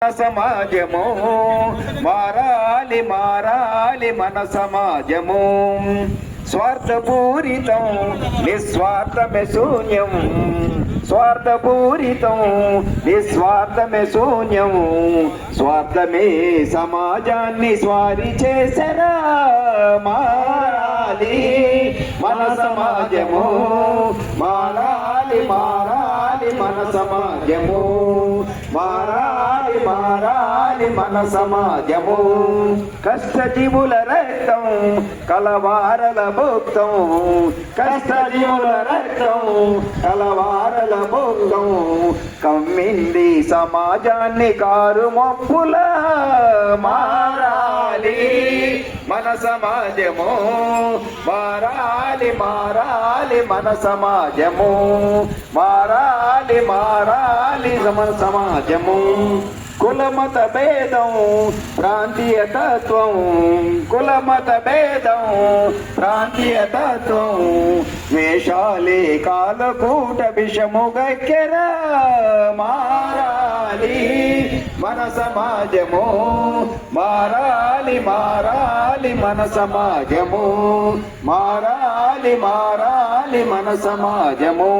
సమాజము మారాలి మారాలి మన సమాజము స్వార్థపూరితం నిస్వార్థమే శూన్యం స్వార్థపూరితం నిస్వార్థమే శూన్యం స్వార్థమే సమాజాన్ని స్వారి చేసరా మారాలి మన సమాజము మారాలి మారాలి మన సమాజము మారాలి మారాలి మన సమాజము కష్టజీవుల రక్తం కలవారల భుక్తం కష్టజీవుల రక్తం కలవారల భుక్తం కమ్మింది సమాజాన్ని కారు మొప్పుల మారాలి మన సమాజము మారాలి మారాలి మన సమాజము మారాలి మారాలి మన సమాజము కులమత భేదం ప్రాంతీయ తత్వం కులమత భేదం ప్రాంతీయ తత్వం వేషాలే కాలకూట విషము గక్కెర మారాలి మన సమాజము మారాలి మారాలి మన సమాజము మారాలి మారాలి మన సమాజము